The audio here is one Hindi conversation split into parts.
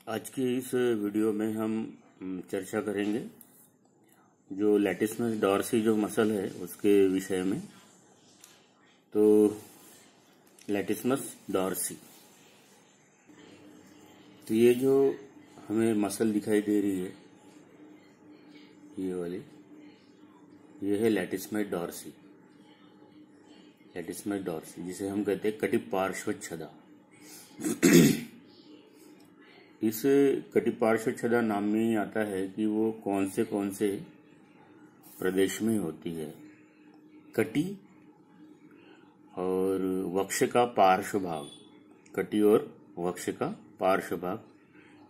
आज के इस वीडियो में हम चर्चा करेंगे जो लैटिस्मस डॉर्सी जो मसल है उसके विषय में। तो लैटिस्मस डॉर्सी, तो ये जो हमें मसल दिखाई दे रही है ये वाली, ये है लैटिस्मस डॉर्सी। लैटिस्मस डॉर्सी जिसे हम कहते हैं कटिपार्श्वच्छदा। इस कटिपार्श्वच्छदा नाम में ही आता है कि वो कौन से प्रदेश में होती है। कटी और वक्ष का पार्श्व भाग, कटी और वक्ष का पार्श्व भाग,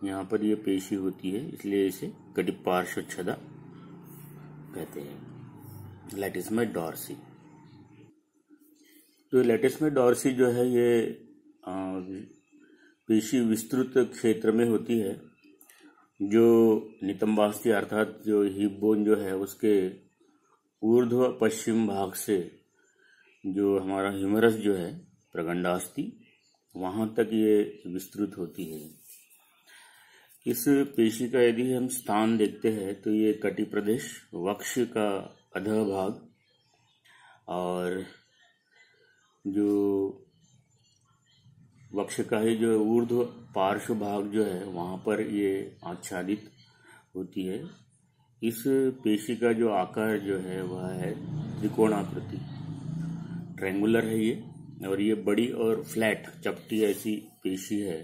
यहाँ पर ये पेशी होती है, इसलिए इसे कटिपार्श्वच्छदा कहते हैं, लैटिस्मस डॉर्सी। तो लैटिस्मस डॉर्सी जो है ये पेशी विस्तृत क्षेत्र में होती है, जो नितंबास्थि अर्थात जो हिप बोन जो है उसके ऊर्ध्व पश्चिम भाग से जो हमारा ह्यूमरस जो है प्रगंडास्थि, वहां तक ये विस्तृत होती है। इस पेशी का यदि हम स्थान देखते हैं तो ये कटी प्रदेश, वक्ष का अधः भाग और जो वक्ष का ही जो ऊर्ध्व पार्श्व भाग जो है वहां पर ये आच्छादित होती है। इस पेशी का जो आकार जो है वह है त्रिकोणाकृति, ट्रायंगुलर है ये, और ये बड़ी और फ्लैट चपटी ऐसी पेशी है।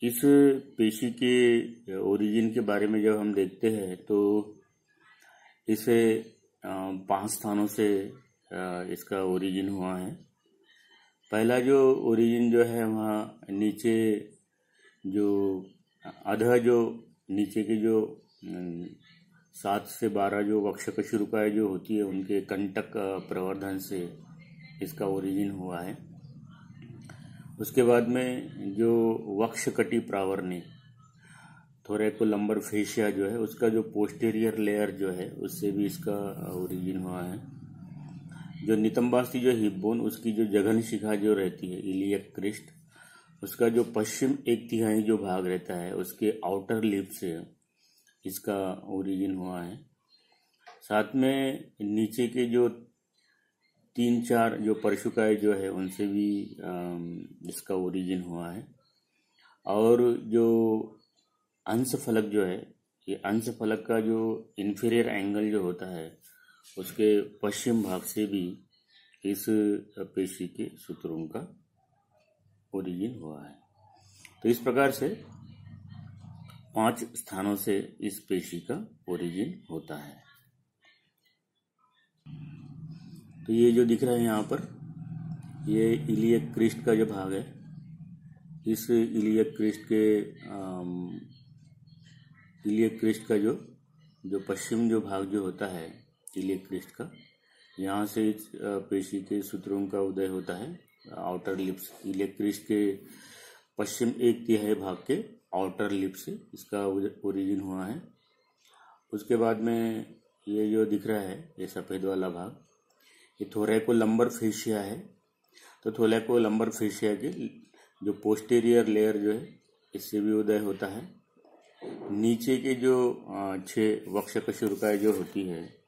इस पेशी के ओरिजिन के बारे में जब हम देखते हैं तो इसे 5 स्थानों से इसका ओरिजिन हुआ है। पहला जो ओरिजिन जो है वहाँ नीचे जो अधः जो नीचे के जो 7 से 12 जो वक्षकशुरुकाएँ जो होती है उनके कंटक प्रवर्धन से इसका ओरिजिन हुआ है। उसके बाद में जो वक्ष कटी प्रावरणी, थोरैकोलंबर फेशिया जो है उसका जो पोस्टीरियर लेयर जो है उससे भी इसका ओरिजिन हुआ है। जो नितंबास्थि जो हिप बोन, उसकी जो जघन शिखा जो रहती है इलियक क्रिस्ट, उसका जो पश्चिम 1/3 जो भाग रहता है उसके आउटर लिप से इसका ओरिजिन हुआ है। साथ में नीचे के जो 3-4 जो परशुकाएँ जो है उनसे भी इसका ओरिजिन हुआ है। और जो अंश फलक जो है, ये अंश फलक का जो इंफीरियर एंगल जो होता है उसके पश्चिम भाग से भी इस पेशी के सूत्रों का ओरिजिन हुआ है। तो इस प्रकार से 5 स्थानों से इस पेशी का ओरिजिन होता है। तो ये जो दिख रहा है यहाँ पर, ये इलियक क्रिस्ट का जो भाग है, इस इलियक क्रिस्ट का जो पश्चिम जो भाग जो होता है इलियक क्रिस्ट का, यहाँ से इस पेशी के सूत्रों का उदय होता है। आउटर लिप्स, इलियक क्रिस्ट के पश्चिम 1/3 भाग के आउटर लिप से इसका ओरिजिन हुआ है। उसके बाद में ये जो दिख रहा है ये सफ़ेद वाला भाग, ये थोरैकोलंबर फेशिया है। तो थोरैकोलंबर फेशिया के जो पोस्टीरियर लेयर जो है इससे भी उदय होता है। नीचे के जो 6 वक्षकशुरुकाएँ जो होती है,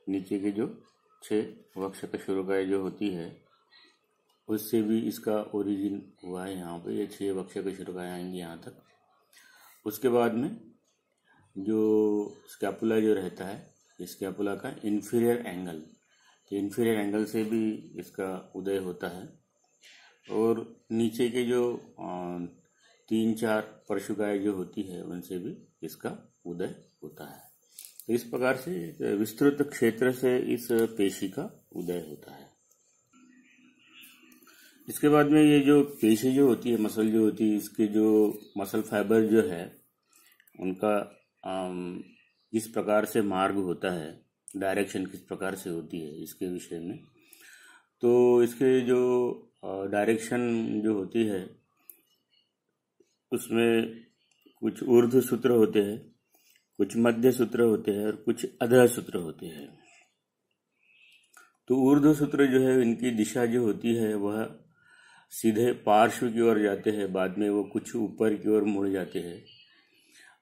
नीचे के जो 6 वक्षकशुरुकाएँ जो होती है उससे भी इसका ओरिजिन हुआ है। यहाँ पे ये 6 वक्षकशुरुकाएँ आएंगी यहाँ तक। उसके बाद में जो स्कैपुला जो रहता है, स्कैपुला का इंफीरियर एंगल, तो इंफीरियर एंगल से भी इसका उदय होता है। और नीचे के जो 3-4 परशुकाएँ जो होती है उनसे भी इसका उदय होता है। तो इस प्रकार से विस्तृत क्षेत्र से इस पेशी का उदय होता है। इसके बाद में ये जो पेशी जो होती है, मसल जो होती है, इसके जो मसल फाइबर जो है उनका किस प्रकार से मार्ग होता है, डायरेक्शन किस प्रकार से होती है, इसके विषय में। तो इसके जो डायरेक्शन जो होती है उसमें कुछ ऊर्ध्व सूत्र होते हैं, कुछ मध्य सूत्र होते हैं और कुछ अधः सूत्र होते हैं। तो ऊर्ध्व सूत्र जो है इनकी दिशा जो होती है वह सीधे पार्श्व की ओर जाते हैं, बाद में वो कुछ ऊपर की ओर मुड़ जाते हैं।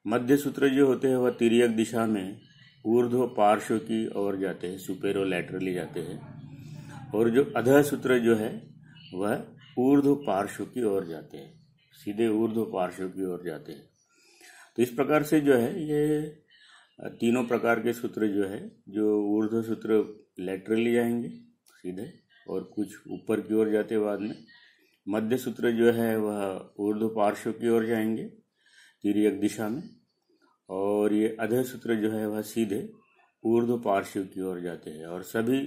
मध्य सूत्र जो होते हैं वह तिर्यक दिशा में ऊर्ध्व पार्श्व की ओर जाते हैं, सुपेरो लैटरली जाते हैं, और जो अधः सूत्र जो है वह ऊर्ध्व पार्श्व की ओर जाते हैं, सीधे ऊर्ध्व पार्श्व की ओर जाते हैं। तो इस प्रकार से जो है ये तीनों प्रकार के सूत्र जो है, जो ऊर्ध्व सूत्र लैटरली जाएंगे सीधे और कुछ ऊपर की ओर जाते बाद में, मध्य सूत्र जो है वह ऊर्ध्व पार्श्व की ओर जाएंगे तिर्यक दिशा में, और ये अधः सूत्र जो है वह सीधे ऊर्ध्व पार्श्व की ओर जाते हैं। और सभी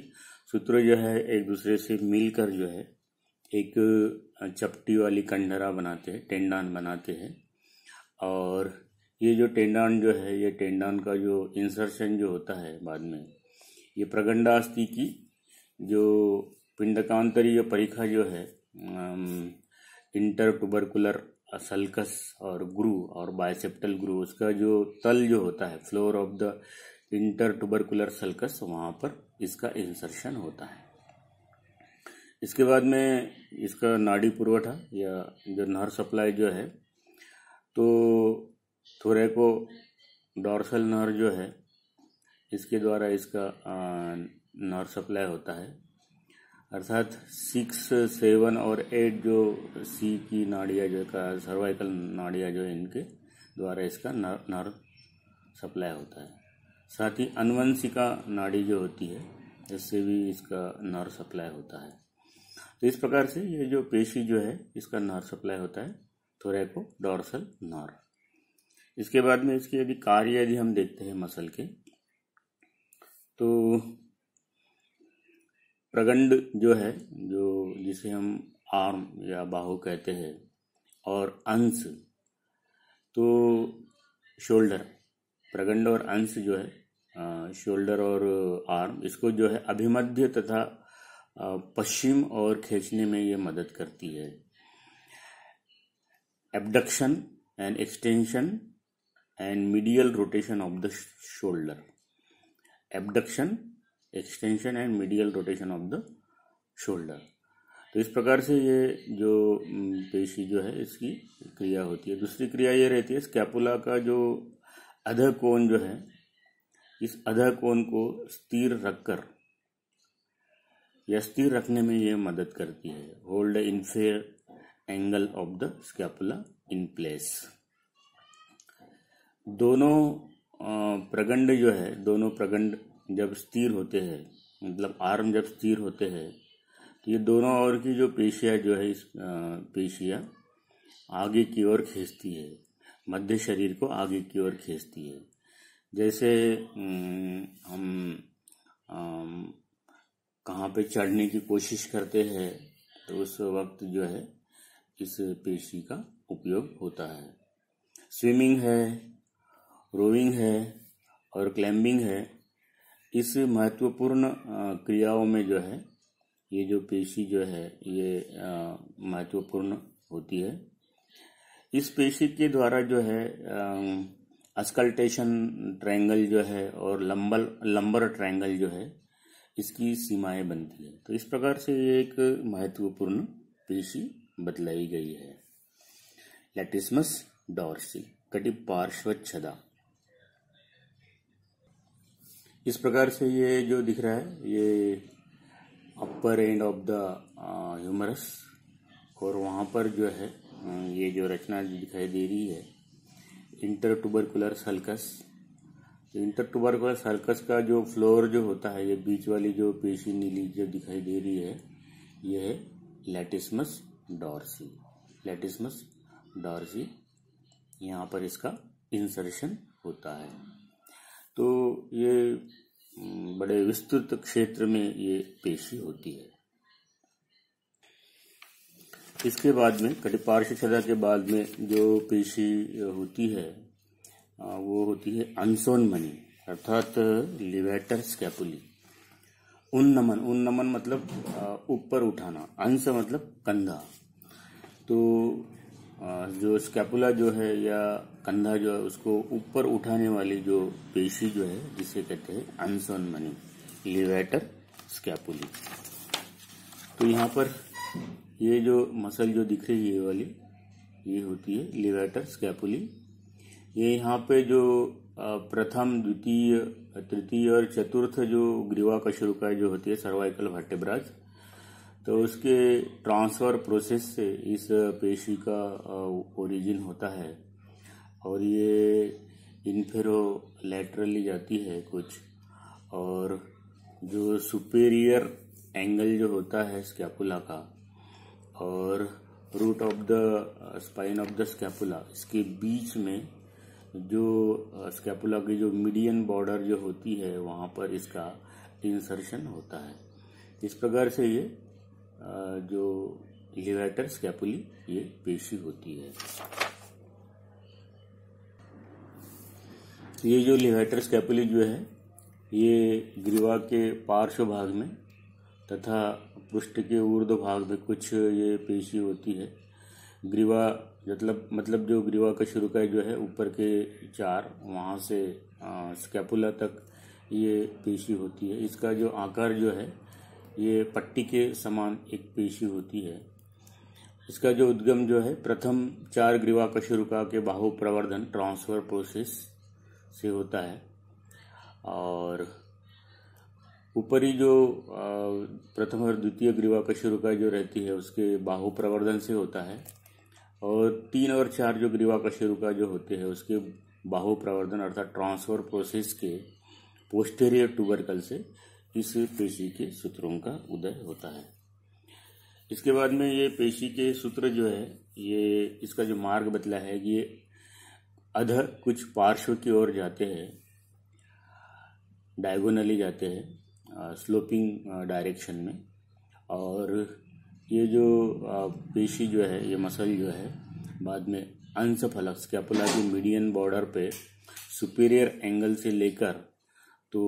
सूत्र जो है एक दूसरे से मिलकर जो है एक चपटी वाली कंडरा बनाते हैं, टेंडान बनाते हैं। और ये जो टेंडान जो है, ये टेंडान का जो इंसर्शन जो होता है बाद में, ये प्रगंडास्थि की जो पिंडकांतरीय परिखा जो है, इंटर ट्यूबरकुलर सल्कस और ग्रू और बाइसेप्टल ग्रू, उसका जो तल जो होता है, floor of the inter tubercular sulcus, वहाँ पर इसका इंसर्शन होता है। इसके बाद में इसका नाड़ी पुरवठा या जो नर्व सप्लाई जो है, तो थोरैको डॉर्सल नर्व जो है, इसके द्वारा इसका नर्व सप्लाई होता है, अर्थात 6, 7 और 8 जो सी की नाड़ियाँ जो का सर्वाइकल नाड़ियाँ जो है, इनके द्वारा इसका नर्व सप्लाई होता है। साथ ही अनुवंशिका नाड़ी जो होती है, इससे भी इसका नर्व सप्लाई होता है। तो इस प्रकार से ये जो पेशी जो है, इसका नर्व सप्लाई होता है, थोरैको डॉर्सल नर्व। इसके बाद में इसके यदि हम देखते हैं मसल के, तो प्रगंड जो है, जो जिसे हम आर्म या बाहु कहते हैं, और अंश, तो शोल्डर, प्रगंड और अंश जो है, शोल्डर और आर्म, इसको जो है अभिमध्य तथा पश्चिम और खींचने में ये मदद करती है। Abduction and extension and medial rotation of the shoulder, abduction, extension and medial rotation of the shoulder. तो इस प्रकार से ये जो पेशी जो है, इसकी क्रिया होती है। दूसरी क्रिया ये रहती है, स्कैपुला का जो अधः कोण जो है, इस अधः कोण को स्थिर रखकर या स्थिर रखने में ये मदद करती है। Hold inferior angle of the scapula in place. दोनों प्रगंड जो है, दोनों प्रगंड जब स्थिर होते हैं, मतलब आर्म जब स्थिर होते हैं, तो ये दोनों ओर की जो पेशियाँ जो है, इस पेशियाँ आगे की ओर खींचती है, मध्य शरीर को आगे की ओर खींचती है। जैसे हम कहाँ पे चढ़ने की कोशिश करते हैं, तो उस वक्त जो है इस पेशी का उपयोग होता है। स्विमिंग है, रोइंग है और क्लाइंबिंग है, इस महत्वपूर्ण क्रियाओं में जो है ये जो पेशी जो है ये महत्वपूर्ण होती है। इस पेशी के द्वारा जो है अस्कल्टेशन ट्रायंगल जो है और लंबर ट्रायंगल जो है, इसकी सीमाएं बनती है। तो इस प्रकार से ये एक महत्वपूर्ण पेशी बतलाई गई है। लैटिस्मस डॉर्सी, कटिपार्श्वच्छदा। इस प्रकार से ये जो दिख रहा है, ये अपर एंड ऑफ द ह्यूमरस, और वहाँ पर जो है ये जो रचना दिखाई दे रही है, इंटर ट्यूबरकुलर सल्कस। तो इंटर ट्यूबरकुलर सल्कस का जो फ्लोर जो होता है, ये बीच वाली जो पेशी नीली जो दिखाई दे रही है, ये है लैटिस्मस डॉर्सी। लैटिस्मस डॉर्सी, यहाँ पर इसका इंसर्शन होता है। तो ये बड़े विस्तृत क्षेत्र में ये पेशी होती है। इसके बाद में कटिपार्श्वच्छदा के बाद में जो पेशी होती है, वो होती है अंसोन्मनी, अर्थात लिवेटर स्कैपुली। उन्नमन, उन्नमन मतलब ऊपर उठाना, अंश मतलब कंधा। तो जो स्कैपुला जो है या कंधा जो है, उसको ऊपर उठाने वाली जो पेशी जो है, जिसे कहते हैं अंसोन्मनी, लिवेटर स्कैपुली। तो यहाँ पर ये जो मसल जो दिख रही है ये वाली, ये होती है लेवेटर स्कैपुली। ये यहाँ पे जो प्रथम, द्वितीय, तृतीय और चतुर्थ जो ग्रीवा कशेरुकाएं जो होती है सर्वाइकल वर्टेब्राज, तो उसके ट्रांसफर प्रोसेस से इस पेशी का ओरिजिन होता है और ये इन्फेरो लैटरली जाती है कुछ, और जो सुपेरियर एंगल जो होता है स्कैपुला का और root of the spine of the scapula, इसके बीच में जो स्कैपुला की जो मीडियन बॉर्डर जो होती है वहाँ पर इसका इंसर्शन होता है। इस प्रकार से ये जो लेवेटर स्कैपुली ये पेशी होती है। ये जो लेवेटर स्कैपुली जो है ये ग्रीवा के पार्श्व भाग में तथा पृष्ठ के ऊर्ध्व भाग में कुछ ये पेशी होती है। ग्रीवा मतलब जो ग्रीवा कशेरुकाएं जो है ऊपर के चार, वहाँ से स्कैपुला तक ये पेशी होती है। इसका जो आकार जो है ये पट्टी के समान एक पेशी होती है। इसका जो उद्गम जो है प्रथम चार ग्रीवा कशेरुका के बाहु प्रवर्धन ट्रांसफर प्रोसेस से होता है और ऊपरी जो प्रथम और द्वितीय ग्रीवा कशेरुका जो रहती है उसके बाहु प्रवर्धन से होता है और 3 और 4 जो ग्रीवा कशेरुका जो होते हैं उसके बाहु प्रवर्धन अर्थात ट्रांसफर प्रोसेस के पोस्टेरियर ट्यूबरकल से इस पेशी के सूत्रों का उदय होता है। इसके बाद में ये पेशी के सूत्र जो है ये इसका जो मार्ग बतला है ये अधर कुछ पार्श्व की ओर जाते हैं, डायगोनली जाते हैं स्लोपिंग डायरेक्शन में, और ये जो पेशी जो है ये मसल जो है बाद में अंश फलक स्कैपुला की मीडियन बॉर्डर पे सुपीरियर एंगल से लेकर तो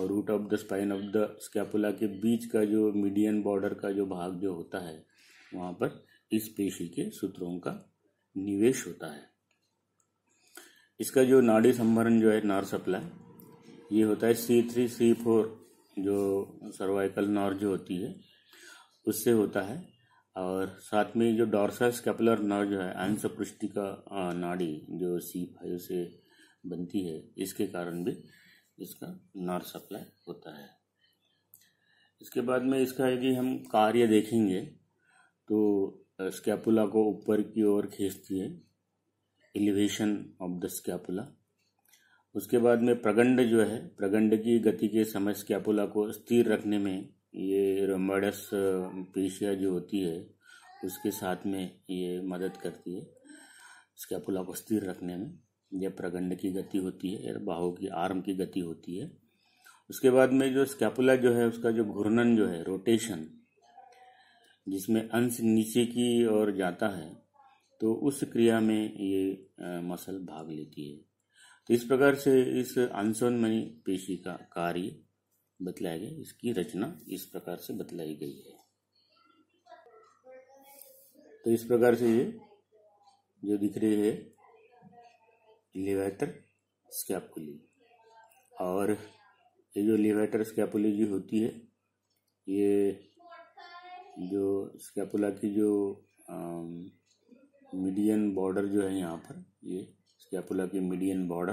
root of the spine of the scapula के बीच का जो मीडियन बॉर्डर का जो भाग जो होता है वहाँ पर इस पेशी के सूत्रों का निवेश होता है। इसका जो नाड़ी संभरण जो है नर्व सप्लाई ये होता है C3 C4 जो सर्वाइकल नर्व जो होती है उससे होता है, और साथ में जो डॉर्सल स्कैपुलर नर्व जो है अंश पृष्ठिका नाड़ी जो C5 से बनती है इसके कारण भी इसका नर्व सप्लाई होता है। इसके बाद में इसका यदि हम कार्य देखेंगे तो स्कैपुला को ऊपर की ओर खींचती है, एलिवेशन ऑफ द स्कैपुला। उसके बाद में प्रगंड जो है, प्रगंड की गति के समय स्कैपुला को स्थिर रखने में ये रोम्बोइडस पेशिया जो होती है उसके साथ में ये मदद करती है स्कैपुला को स्थिर रखने में। यह प्रगंड की गति होती है या बाहु की आर्म की गति होती है। उसके बाद में जो स्कैपुला जो है उसका जो घूर्णन जो है रोटेशन, जिसमें अंश नीचे की ओर जाता है, तो उस क्रिया में ये मसल भाग लेती है। तो इस प्रकार से इस अंशोन्मनी पेशी का कार्य बतलाया गया, इसकी रचना इस प्रकार से बतलाई गई है। तो इस प्रकार से ये जो दिख रही है लेवेटर स्कैपुली, और ये जो लेवेटर स्कैपुली जो होती है ये जो स्कैपुला की जो मीडियन बॉर्डर जो है यहाँ पर, ये स्कैपुला की मीडियन बॉर्डर,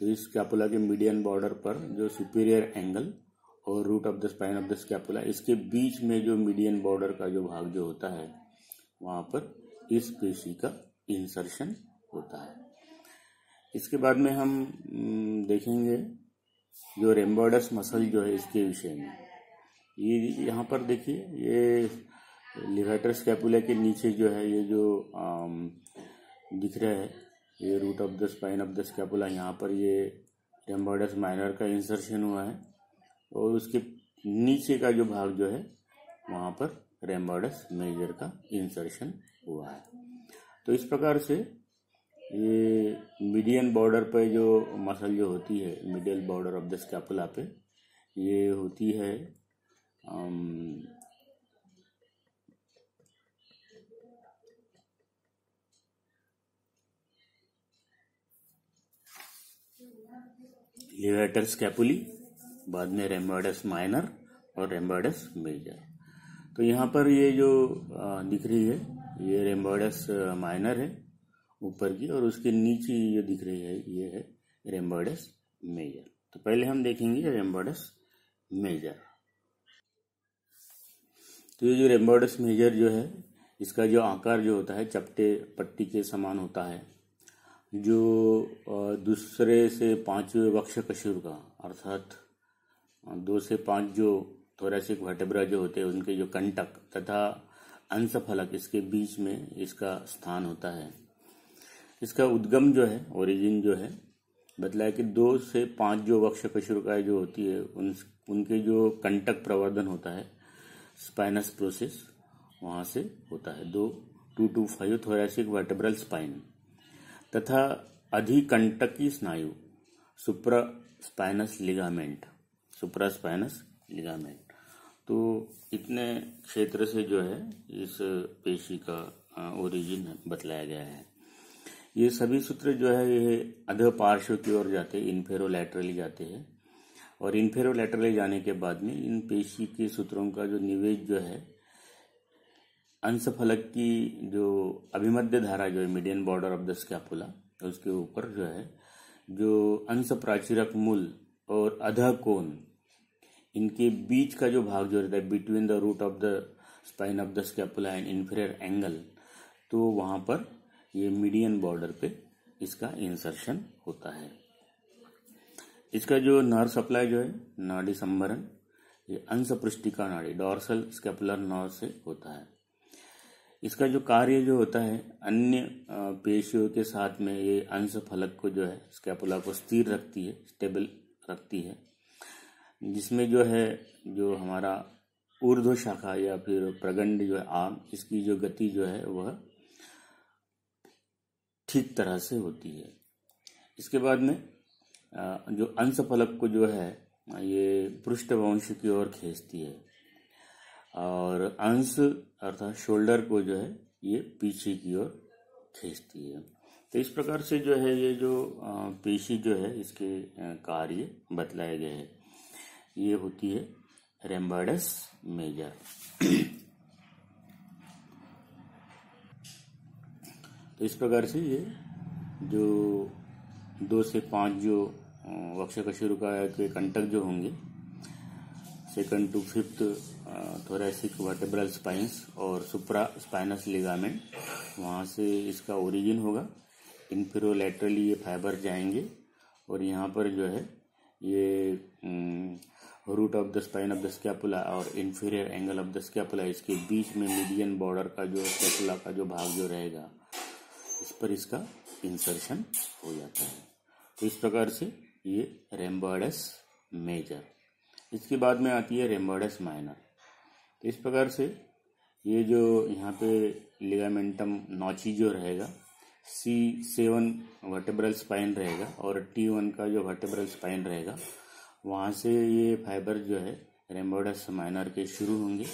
तो इस स्कैपुला के मीडियन बॉर्डर पर जो सुपीरियर एंगल और root of the spine of the scapula, इसके बीच में जो मीडियन बॉर्डर का जो भाग जो होता है वहाँ पर इस पेशी का इंसर्शन होता है। इसके बाद में हम देखेंगे जो रेम्बोइडस मसल जो है इसके विषय में। ये यहाँ पर देखिए, ये लेवेटर स्कैपुला के नीचे जो है ये जो दिख रहा है ये root of the spine of the scapula, यहाँ पर ये रेम्बोइडस माइनर का इंसर्शन हुआ है, और उसके नीचे का जो भाग जो है वहाँ पर रेम्बोइडस मेजर का इंसर्शन हुआ है। तो इस प्रकार से ये मीडियन बॉर्डर पे जो मसल जो होती है, medial border of the scapula पे, ये होती है लेवेटर स्कैपुली, बाद में रेम्बोइडस माइनर और रेम्बोइडस मेजर। तो यहाँ पर ये जो दिख रही है ये रेम्बोइडस माइनर है ऊपर की, और उसके नीचे ये दिख रही है ये है रेम्बोइडस मेजर। तो पहले हम देखेंगे रेम्बोइडस मेजर। तो ये जो रेम्बोइडस मेजर जो है इसका जो आकार जो होता है चपटे पट्टी के समान होता है, जो दूसरे से पांचवें वक्ष कशूर का अर्थात 2 से 5 जो थोरैसिक वर्टेब्रा जो होते हैं उनके जो कंटक तथा अंशफलक इसके बीच में इसका स्थान होता है। इसका उद्गम जो है ओरिजिन जो है बतलाया कि 2 से 5 जो वक्ष कशुरकाएं जो होती है उनके जो कंटक प्रवर्धन होता है स्पाइनस प्रोसेस वहाँ से होता है 2 to 5 थोरैसिक वर्टेब्रल स्पाइन तथा अधिकंटकी स्नायु सुप्रा स्पाइनस लिगामेंट तो इतने क्षेत्र से जो है इस पेशी का ओरिजिन बतलाया गया है। ये सभी सूत्र जो है ये अधः पार्श्व की ओर जाते हैं, इन्फेरोलैटरली जाते हैं, और इन्फेरोलैटरली जाने के बाद में इन पेशी के सूत्रों का जो निवेश जो है अंशफलक की जो अभिमध्य धारा जो है median border of the scapula उसके ऊपर जो है जो अंश प्राचीरक मूल और अधः कोण इनके बीच का जो भाग जो रहता है between the root of the spine of the scapula and inferior angle, तो वहां पर ये मीडियन बॉर्डर पे इसका इंसर्शन होता है। इसका जो नर्व सप्लाई जो है नाड़ी संवरण ये अंश पृष्ठिका नाड़ी डॉर्सल स्कैपुलर नर्व से होता है। इसका जो कार्य जो होता है अन्य पेशियों के साथ में ये अंश फलक को जो है स्कैपुला को स्थिर रखती है, स्टेबल रखती है, जिसमें जो है जो हमारा ऊर्ध्व शाखा या फिर प्रगंड जो है आर्म इसकी जो गति जो है वह ठीक तरह से होती है। इसके बाद में जो अंश फलक को जो है ये पृष्ठवंश की ओर खींचती है और अंश अर्थात शोल्डर को जो है ये पीछे की ओर खींचती है। तो इस प्रकार से जो है ये जो पेशी जो है इसके कार्य बतलाए गए हैं। ये होती है रेम्बोइडस मेजर। तो इस प्रकार से ये जो 2 से 5 जो वक्ष कशेरुका के कंटक जो होंगे 2nd to 5th thoracic vertebral spines और सुप्रा स्पाइनस लिगामेंट वहाँ से इसका ओरिजिन होगा। इन्फेरोलैटरली ये फाइबर जाएंगे और यहाँ पर जो है ये root of the spine of the scapula और inferior angle of the scapula इसके बीच में मीडियन बॉर्डर का जो स्कैपुला का जो भाग जो रहेगा इस पर इसका इंसर्शन हो जाता है। तो इस प्रकार से ये रेम्बोइडस मेजर। इसके बाद में आती है रेम्बोइडस माइनर। तो इस प्रकार से ये जो यहाँ पे लिगामेंटम नॉची जो रहेगा C7 वर्टेब्रल स्पाइन रहेगा और T1 का जो वर्टेब्रल स्पाइन रहेगा वहाँ से ये फाइबर जो है रेम्बोइडस माइनर के शुरू होंगे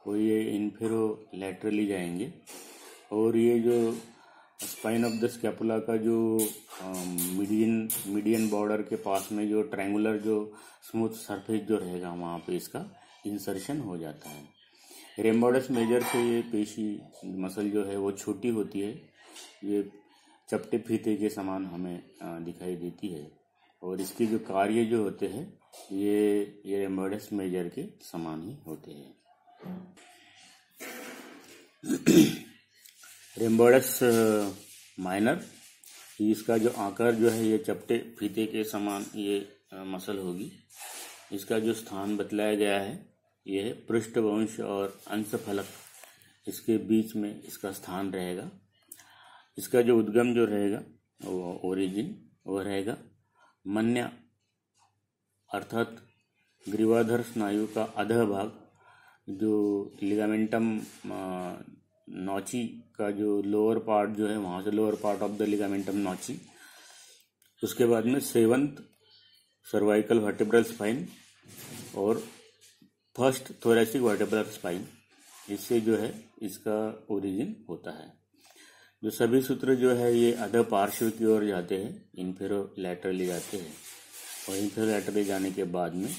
और ये इन्फेरोलैटरली जाएंगे और ये जो स्पाइन ऑफ द स्कैपुला का जो मीडियन बॉर्डर के पास में जो ट्रायंगुलर जो स्मूथ सरफेस जो रहेगा वहाँ पे इसका इंसर्शन हो जाता है। रेम्बोइडस मेजर से ये पेशी मसल जो है वो छोटी होती है, ये चपटे फीते के समान हमें दिखाई देती है और इसके जो कार्य जो होते हैं ये रेम्बोइडस मेजर के समान ही होते हैं। रेम्बोइडस माइनर इसका जो आकार जो है ये चपटे फीते के समान ये मसल होगी। इसका जो स्थान बतलाया गया है ये है पृष्ठवंश और अंशफलक इसके बीच में इसका स्थान रहेगा। इसका जो उद्गम जो रहेगा वो ओरिजिन वो रहेगा मन्या अर्थात ग्रीवाधर स्नायु का अधः भाग जो लिगामेंटम नॉची का जो लोअर पार्ट जो है वहाँ से lower part of the ligamentum nuchae, उसके बाद में 7th सर्वाइकल वर्टेब्रल स्पाइन और 1st थोरैसिक वर्टेब्रल स्पाइन, इससे जो है इसका ओरिजिन होता है। जो सभी सूत्र जो है ये अधः पार्श्व की ओर जाते हैं, इन्फेरोलैटरली जाते हैं और इन्फेरोलैटरली जाने के बाद में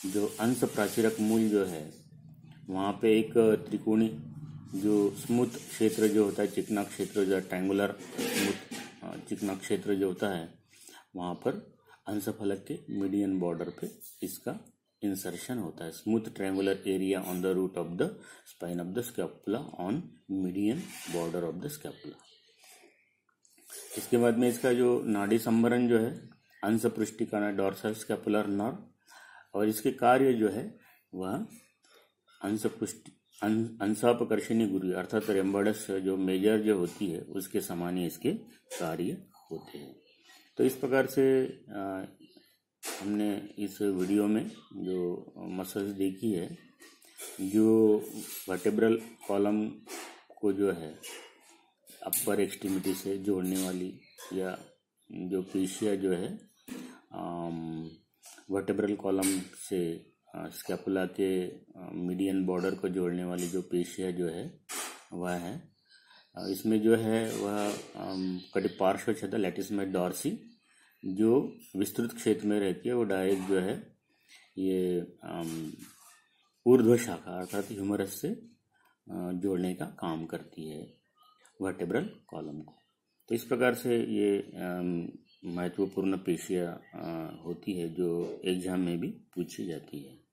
जो अंश प्राचीरक मूल जो है वहाँ पे एक त्रिकोणी जो स्मूथ क्षेत्र जो होता है, चिकना क्षेत्र जो ट्रायंगुलर स्मूथ चिकना क्षेत्र जो होता है, वहाँ पर अंशफलक के मीडियन बॉर्डर पे इसका इंसर्शन होता है। Smooth triangular area on the root of the spine of the scapula on median border of the scapula. इसके बाद में इसका जो नाड़ी संवरण जो है, अंश पृष्ठिका डॉर्सल स्कैपुलर नर्व, और इसके कार्य जो है वह अंशापकर्षणी गुरुत्व अर्थात रेम्बर्डस जो मेजर जो होती है उसके समान ही इसके कार्य होते हैं। तो इस प्रकार से हमने इस वीडियो में जो मसल्स देखी है, जो वर्टेब्रल कॉलम को जो है अपर एक्सट्रीमिटी से जोड़ने वाली, या जो पेशियाँ जो है वर्टेब्रल कॉलम से स्कैपुला के मीडियन बॉर्डर को जोड़ने वाली जो पेशिया जो है वह है। इसमें जो है वह कटिप पार्श्व क्षेत्र लैटिस में डॉर्सी जो विस्तृत क्षेत्र में रहती है, वो डायरेक्ट जो है ये ऊर्ध्व शाखा अर्थात ह्यूमरस से जोड़ने का काम करती है वर्टेब्रल कॉलम को। तो इस प्रकार से ये महत्वपूर्ण पेशियाँ होती है जो एग्जाम में भी पूछी जाती है।